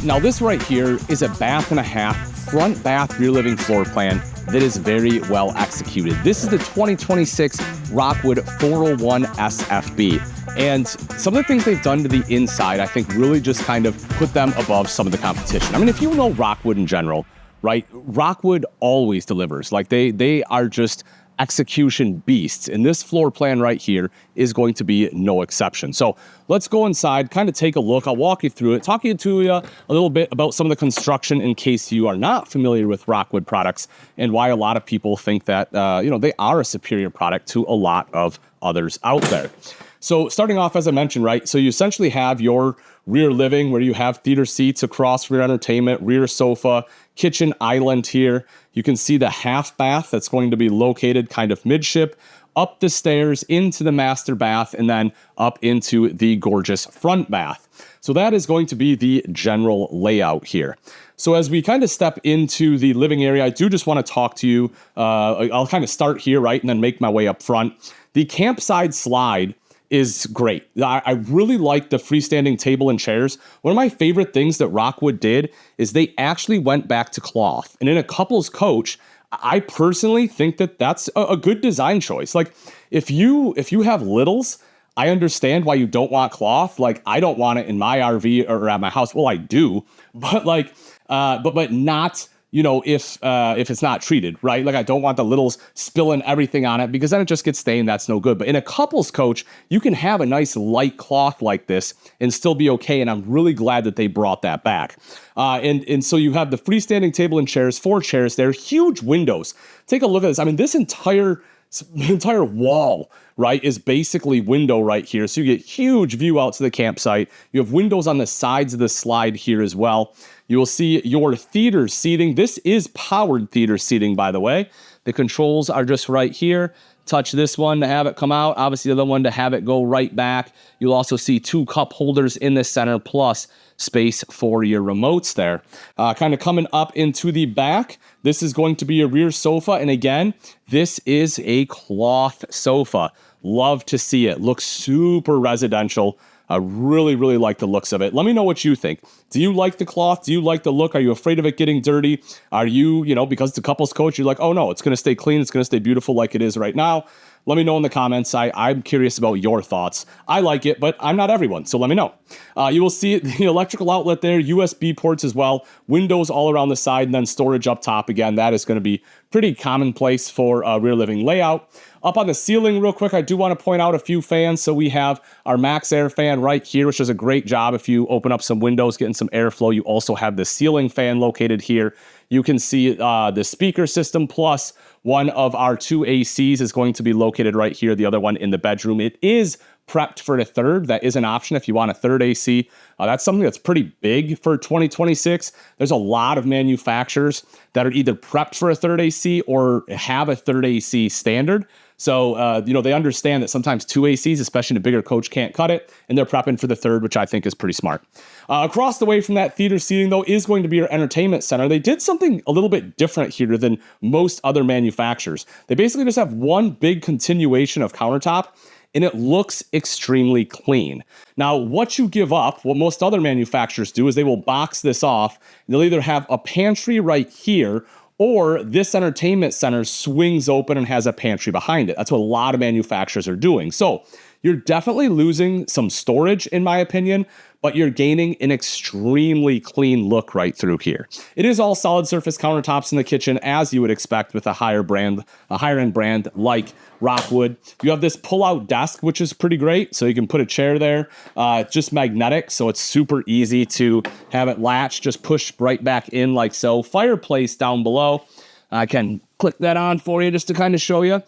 Now this right here is a bath and a half, front bath, rear living floor plan that is very well executed. This is the 2026 Rockwood 401 SFB. And some of the things they've done to the inside, I think really just kind of put them above some of the competition. I mean, if you know Rockwood in general, right? Rockwood always delivers. Like they are just execution beasts. And this floor plan right here is going to be no exception. So let's go inside, kind of take a look. I'll walk you through it, talk you to you a little bit about some of the construction in case you are not familiar with Rockwood products and why a lot of people think that, they are a superior product to a lot of others out there. So starting off, as I mentioned, right? So you essentially have your rear living where you have theater seats across, rear entertainment, rear sofa, kitchen island here. You can see the half bath that's going to be located kind of midship, up the stairs into the master bath, and then up into the gorgeous front bath. So that is going to be the general layout here. So as we kind of step into the living area, I do just want to talk to you. I'll kind of start here, right? And then make my way up front. The campside slide is great. I really like the freestanding table and chairs. One of my favorite things that Rockwood did is they actually went back to cloth. And in a couples coach, I personally think that that's a good design choice. Like if you have littles, I understand why you don't want cloth. Like I don't want it in my RV or at my house. Well, I do, but but not, if it's not treated, right? Like I don't want the littles spilling everything on it because then it just gets stained. That's no good. But in a couples coach, you can have a nice light cloth like this and still be okay. And I'm really glad that they brought that back. And so you have the freestanding table and chairs, 4 chairs there, huge windows. Take a look at this. I mean, this entire wall, right, is basically window right here. So you get huge view out to the campsite. You have windows on the sides of the slide here as well. You will see your theater seating. This is powered theater seating, by the way. The controls are just right here. Touch this one to have it come out. Obviously, the other one to have it go right back. You'll also see 2 cup holders in the center, plus space for your remotes there. Kind of coming up into the back, this is going to be a rear sofa. And again, this is a cloth sofa. Love to see it. Looks super residential. I really, really like the looks of it. Let me know what you think. Do you like the cloth? Do you like the look? Are you afraid of it getting dirty? Are you, because it's a couples coach, you're like, oh no, it's going to stay clean. It's going to stay beautiful like it is right now. Let me know in the comments. I'm curious about your thoughts. I like it, but I'm not everyone, so let me know. You will see the electrical outlet there, USB ports as well, windows all around the side, and then storage up top. Again, that is going to be pretty commonplace for a rear living layout. Up on the ceiling real quick, I do want to point out a few fans. So we have our Max Air fan right here, which does a great job if you open up some windows, getting some airflow. You also have the ceiling fan located here. You can see the speaker system, plus one of our 2 ACs is going to be located right here, the other one in the bedroom. It is prepped for the third. That is an option if you want a third AC. That's something that's pretty big for 2026. There's a lot of manufacturers that are either prepped for a third AC or have a third AC standard. So, they understand that sometimes 2 ACs, especially in a bigger coach, can't cut it, and they're prepping for the third, which I think is pretty smart. Across the way from that theater seating, though, is going to be your entertainment center. They did something a little bit different here than most other manufacturers. They basically just have one big continuation of countertop, and it looks extremely clean. Now, what you give up, what most other manufacturers do, is they will box this off. They'll either have a pantry right here, or this entertainment center swings open and has a pantry behind it. That's what a lot of manufacturers are doing. So you're definitely losing some storage, in my opinion, but you're gaining an extremely clean look right through here. It is all solid surface countertops in the kitchen, as you would expect with a higher end brand like Rockwood. You have this pull-out desk, which is pretty great. So you can put a chair there. It's just magnetic, so it's super easy to have it latch, just push right back in like so. Fireplace down below. I can click that on for you just to kind of show you.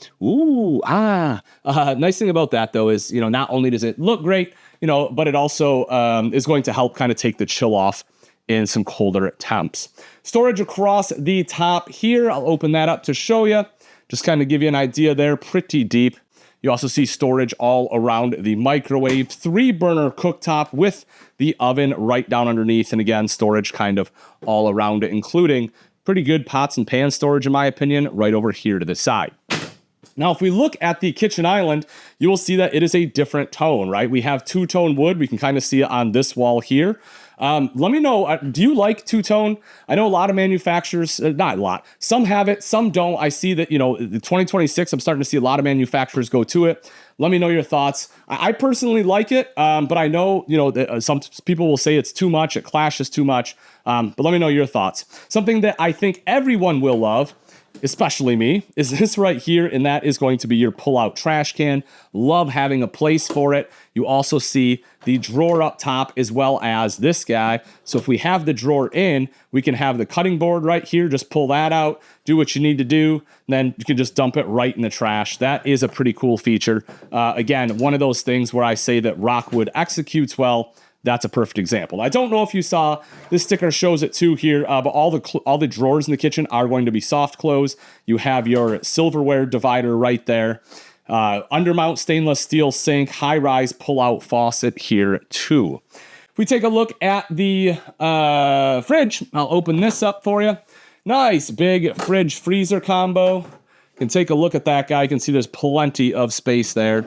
Nice thing about that, though, is, not only does it look great, but it also is going to help kind of take the chill off in some colder temps. Storage across the top here. I'll open that up to show you. Just kind of give you an idea there. Pretty deep. You also see storage all around the microwave. 3-burner cooktop with the oven right down underneath. And again, storage kind of all around it, including pretty good pots and pan storage, in my opinion, right over here to the side. Now, if we look at the kitchen island, you will see that it is a different tone, right? We have 2-tone wood. We can kind of see it on this wall here. Let me know, do you like two-tone? I know a lot of manufacturers, not a lot, some have it, some don't. I see that, the 2026, I'm starting to see a lot of manufacturers go to it. Let me know your thoughts. I personally like it, but I know, some people will say it's too much, it clashes too much, but let me know your thoughts. Something that I think everyone will love, especially me, is this right here, and that is going to be your pull-out trash can. Love having a place for it. You also see the drawer up top as well as this guy. So if we have the drawer in, we can have the cutting board right here. Just pull that out, do what you need to do, then you can just dump it right in the trash. That is a pretty cool feature. Again, one of those things where I say that Rockwood executes well. That's a perfect example. I don't know if you saw, this sticker shows it too here, but all the drawers in the kitchen are going to be soft close. You have your silverware divider right there. Undermount stainless steel sink, high-rise pull-out faucet here too. If we take a look at the fridge, I'll open this up for you. Nice big fridge freezer combo. You can take a look at that guy. You can see there's plenty of space there.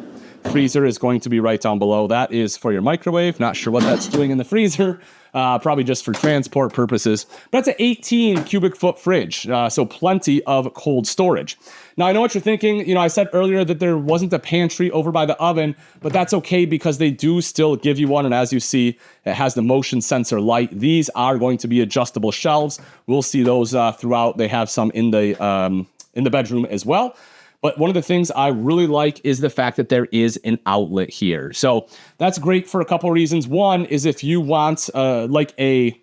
Freezer is going to be right down below. That is for your microwave. Not sure what that's doing in the freezer. Probably just for transport purposes. But that's an 18 cubic foot fridge, so plenty of cold storage. Now, I know what you're thinking. I said earlier that there wasn't a pantry over by the oven, but that's okay because they do still give you one. And as you see, it has the motion sensor light. These are going to be adjustable shelves. We'll see those throughout. They have some in the bedroom as well. But one of the things I really like is the fact that there is an outlet here. So that's great for a couple of reasons. One is if you want like a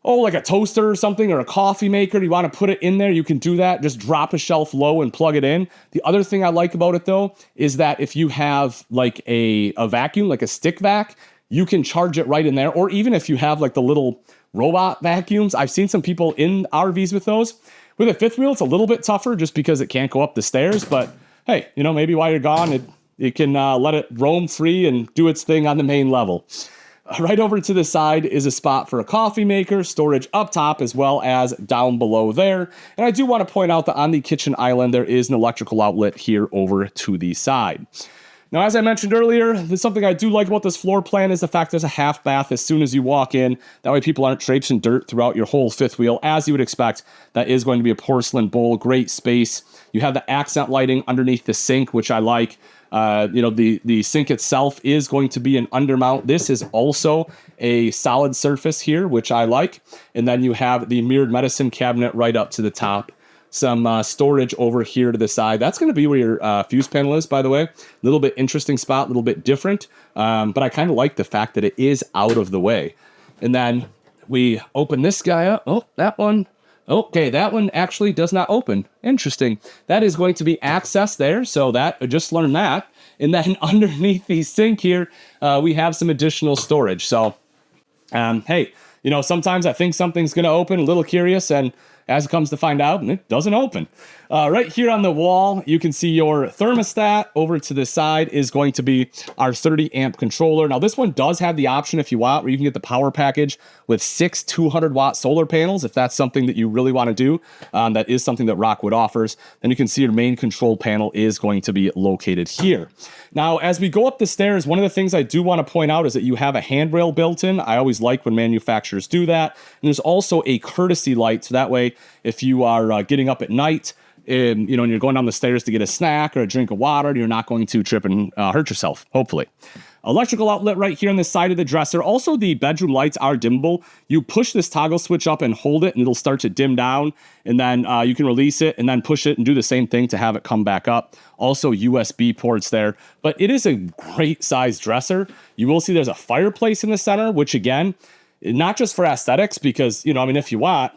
toaster or something, or a coffee maker, you want to put it in there, you can do that. Just drop a shelf low and plug it in. The other thing I like about it though, is that if you have like a vacuum, like a stick vac, you can charge it right in there. Or even if you have like the little robot vacuums, I've seen some people in RVs with those. With a fifth wheel, it's a little bit tougher just because it can't go up the stairs. But hey, maybe while you're gone, it can let it roam free and do its thing on the main level. Right over to the side is a spot for a coffee maker, storage up top as well as down below there. And I do want to point out that on the kitchen island, there is an electrical outlet here over to the side. Now, as I mentioned earlier, there's something I do like about this floor plan is the fact there's a half bath as soon as you walk in. That way people aren't traipsing dirt throughout your whole fifth wheel, as you would expect. That is going to be a porcelain bowl, great space. You have the accent lighting underneath the sink, which I like. The sink itself is going to be an undermount. This is also a solid surface here, which I like. And then you have the mirrored medicine cabinet right up to the top. Some storage over here to the side. That's going to be where your fuse panel is, by the way. A little bit interesting spot, a little bit different. But I kind of like the fact that it is out of the way. And then we open this guy up. Oh, that one. Okay, that one actually does not open. Interesting. That is going to be access there. So that, I just learned that. And then underneath the sink here, we have some additional storage. So, hey, sometimes I think something's going to open, a little curious, and as it comes to find out, it doesn't open. Right here on the wall, you can see your thermostat. Over to the side is going to be our 30 amp controller. Now, this one does have the option, if you want, where you can get the power package with 6 200-watt solar panels, if that's something that you really want to do. That is something that Rockwood offers. Then you can see your main control panel is going to be located here. Now, as we go up the stairs, one of the things I do want to point out is that you have a handrail built in. I always like when manufacturers do that. And there's also a courtesy light, so that way, if you are getting up at night, and you're going down the stairs to get a snack or a drink of water, you're not going to trip and hurt yourself, hopefully. Electrical outlet right here on the side of the dresser. Also, the bedroom lights are dimmable. You push this toggle switch up and hold it, and it'll start to dim down. And then you can release it and then push it and do the same thing to have it come back up. Also, USB ports there. But it is a great size dresser. You will see there's a fireplace in the center, which again, not just for aesthetics, because, if you want,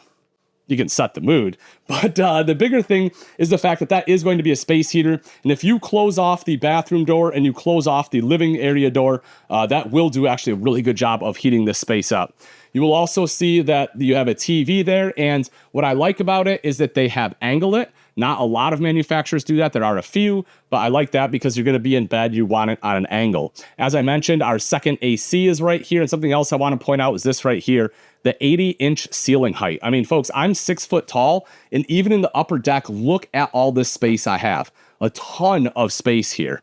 you can set the mood. But the bigger thing is the fact that that is going to be a space heater. And if you close off the bathroom door and you close off the living area door, that will do actually a really good job of heating this space up. You will also see that you have a TV there. And what I like about it is that they have angled it. Not a lot of manufacturers do that. There are a few, but I like that because you're going to be in bed. You want it on an angle. As I mentioned, our second AC is right here. And something else I want to point out is this right here, the 80-inch ceiling height. I mean, folks, I'm 6 foot tall, and even in the upper deck, look at all this space I have. A ton of space here.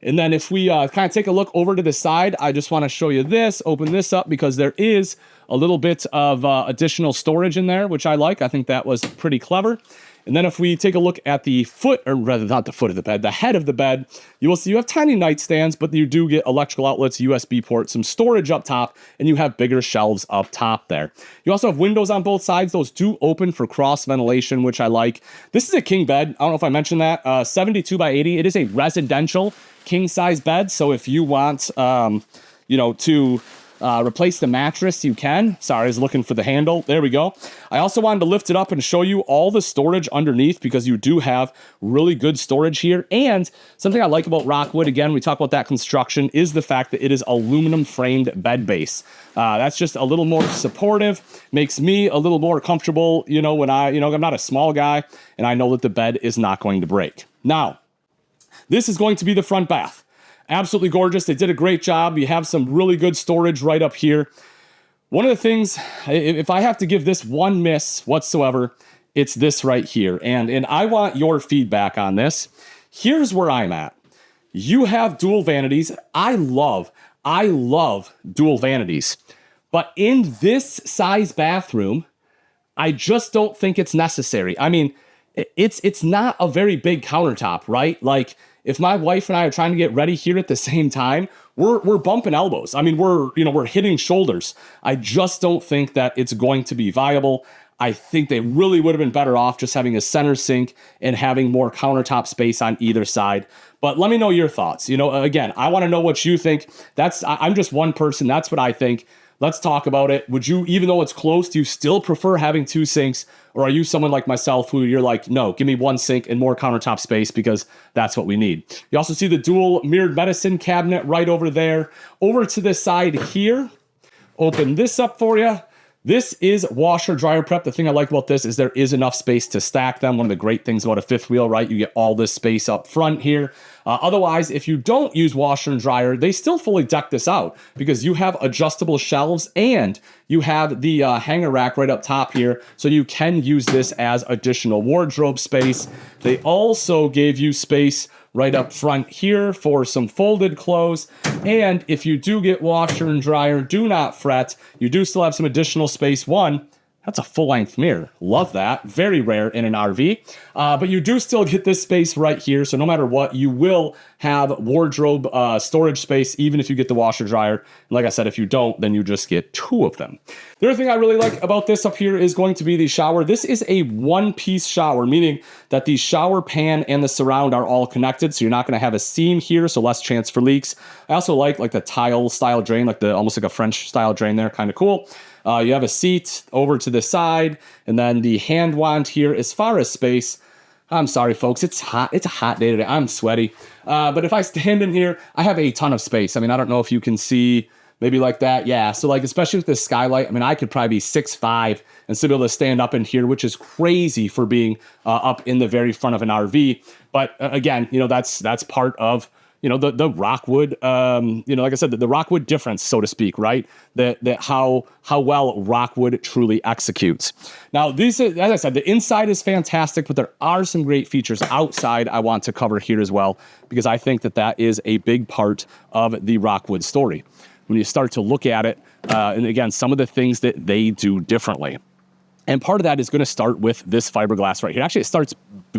And then if we kind of take a look over to the side, I just want to show you this, open this up because there is a little bit of additional storage in there, which I like. I think that was pretty clever. And then if we take a look at the foot, or rather not the foot of the bed, the head of the bed, you will see you have tiny nightstands, but you do get electrical outlets, USB ports, some storage up top, and you have bigger shelves up top there. You also have windows on both sides. Those do open for cross ventilation, which I like. This is a king bed. I don't know if I mentioned that. 72 by 80. It is a residential king size bed. So if you want, to replace the mattress, you can. Sorry, I was looking for the handle. There we go. I also wanted to lift it up and show you all the storage underneath because you do have really good storage here. And something I like about Rockwood, again, we talk about that construction, is the fact that it is aluminum framed bed base. That's just a little more supportive, makes me a little more comfortable, when I'm not a small guy and I know that the bed is not going to break. Now, this is going to be the front bath. Absolutely gorgeous. They did a great job. You have some really good storage right up here. One of the things, if I have to give this one miss whatsoever, it's this right here. And I want your feedback on this. Here's where I'm at. You have dual vanities. I love dual vanities. But in this size bathroom, I just don't think it's necessary. I mean, it's not a very big countertop, right? Like, if my wife and I are trying to get ready here at the same time, we're bumping elbows. I mean, we're hitting shoulders. I just don't think that it's going to be viable. I think they really would have been better off just having a center sink and having more countertop space on either side. But let me know your thoughts. Again, I want to know what you think. I'm just one person. That's what I think. Let's talk about it. Would you, even though it's close, do you still prefer having two sinks? Or are you someone like myself who you're like, no, give me one sink and more countertop space because that's what we need. You also see the dual mirrored medicine cabinet right over there. Over to this side here, open this up for you. This is washer dryer prep. The thing I like about this is there is enough space to stack them. One of the great things about a fifth wheel, right? You get all this space up front here. Otherwise, if you don't use washer and dryer, they still fully deck this out because you have adjustable shelves and you have the hanger rack right up top here. So you can use this as additional wardrobe space. They also gave you space right up front here for some folded clothes. And if you do get washer and dryer, do not fret. You do still have some additional space. One, that's a full-length mirror. Love that. Very rare in an RV. But you do still get this space right here. So no matter what, you will have wardrobe storage space, even if you get the washer dryer. And like I said, if you don't, then you just get two of them. The other thing I really like about this up here is going to be the shower. This is a one-piece shower, meaning that the shower pan and the surround are all connected. So you're not going to have a seam here, so less chance for leaks. I also like the tile style drain, almost like a French style drain there. Kind of cool. You have a seat over to the side, and then the hand wand here. As far as space, I'm sorry, folks, it's hot. It's a hot day today. I'm sweaty. But if I stand in here, I have a ton of space. I mean, I don't know if you can see maybe like that. Yeah, so especially with this skylight, I mean, I could probably be 6'5" and still be able to stand up in here, which is crazy for being up in the very front of an RV. But again, that's part of the Rockwood, like I said, the Rockwood difference, so to speak, right? That how well Rockwood truly executes. Now, as I said, the inside is fantastic, but there are some great features outside I want to cover here as well, because I think that is a big part of the Rockwood story. When you start to look at it, and again, some of the things that they do differently. And part of that is going to start with this fiberglass right here. Actually, it starts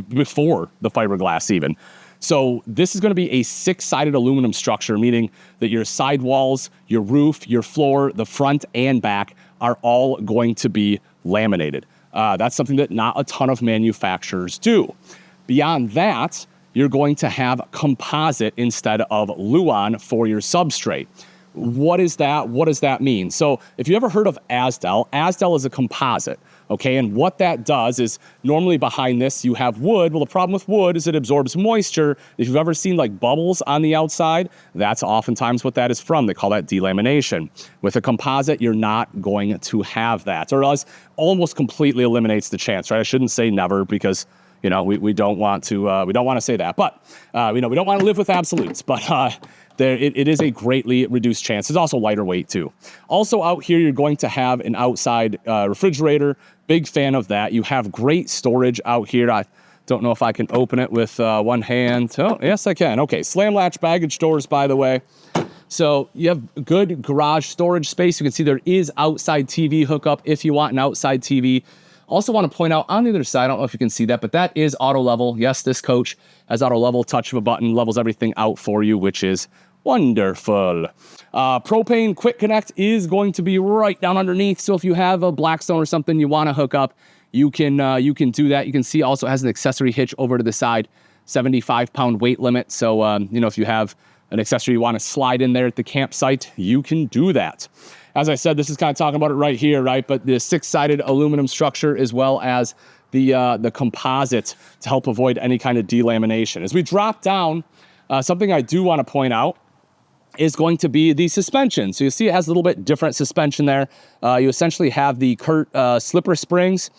before the fiberglass even. So this is going to be a 6-sided aluminum structure, meaning that your sidewalls, your roof, your floor, the front and back are all going to be laminated. That's something that not a ton of manufacturers do. Beyond that, you're going to have composite instead of Luan for your substrate. What is that? What does that mean? So if you ever heard of Asdel is a composite, okay? And what that does is normally behind this you have wood. Well, the problem with wood is it absorbs moisture. If you've ever seen bubbles on the outside, that's oftentimes what that is from. They call that delamination. With a composite, you're not going to have that, or else almost completely eliminates the chance, right? I shouldn't say never because we don't want to say that, but we don't want to live with absolutes, but it is a greatly reduced chance. It's also lighter weight too. Also out here, you're going to have an outside refrigerator. Big fan of that. You have great storage out here. Don't know if I can open it with one hand. Oh, yes, I can. Okay, slam latch baggage doors, by the way. So you have good garage storage space. You can see there is outside TV hookup if you want an outside TV. Also want to point out on the other side, I don't know if you can see that, but that is auto level. Yes, this coach has auto level. Touch of a button levels everything out for you, which is wonderful. Propane quick connect is going to be right down underneath. So if you have a Blackstone or something you want to hook up, you can do that. You can see also has an accessory hitch over to the side, 75-pound weight limit. So, if you have an accessory you want to slide in there at the campsite, you can do that. As I said, this is kind of talking about it right here, right? But the 6-sided aluminum structure as well as the composite to help avoid any kind of delamination. As we drop down, something I do want to point out is going to be the suspension. So you see it has a little bit different suspension there. You essentially have the Kurt slipper springs,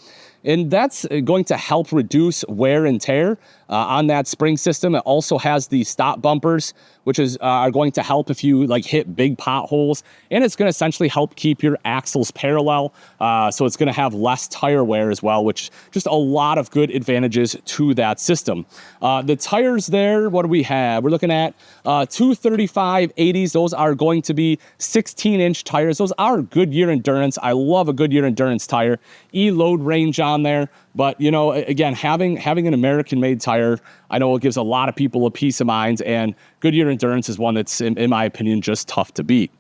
and that's going to help reduce wear and tear on that spring system. It also has the stop bumpers, which are going to help if you hit big potholes, and it's going to essentially help keep your axles parallel. So it's going to have less tire wear as well, which just a lot of good advantages to that system. The tires there, what do we have? We're looking at 235/80s. Those are going to be 16-inch tires. Those are Goodyear Endurance. I love a Goodyear Endurance tire. E-load range on there. But, again, having an American-made tire, I know it gives a lot of people a peace of mind, and Goodyear Endurance is one that's, in my opinion, just tough to beat.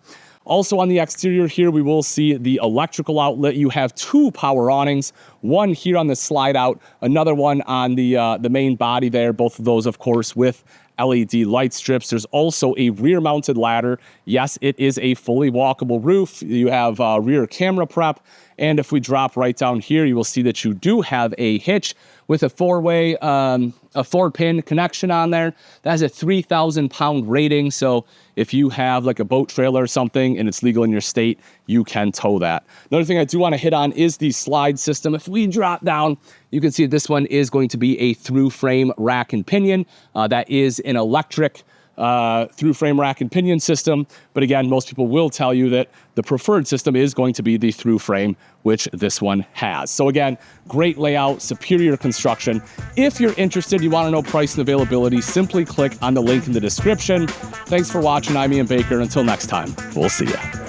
Also on the exterior here, we will see the electrical outlet. You have 2 power awnings, one here on the slide out, another one on the main body there, both of those, of course, with LED light strips. There's also a rear-mounted ladder. Yes, it is a fully walkable roof. You have rear camera prep. And if we drop right down here, you will see that you do have a hitch with a 4-way, a 4-pin connection on there. That has a 3,000-pound rating. So if you have a boat trailer or something and it's legal in your state, you can tow that. Another thing I do want to hit on is the slide system. If we drop down, you can see this one is going to be a through frame rack and pinion. That is an electric through frame rack and pinion system. But again, most people will tell you that the preferred system is going to be the through frame, which this one has. So again, great layout, superior construction. If you're interested, you want to know price and availability, simply click on the link in the description. Thanks for watching. I'm Ian Baker. Until next time, we'll see ya.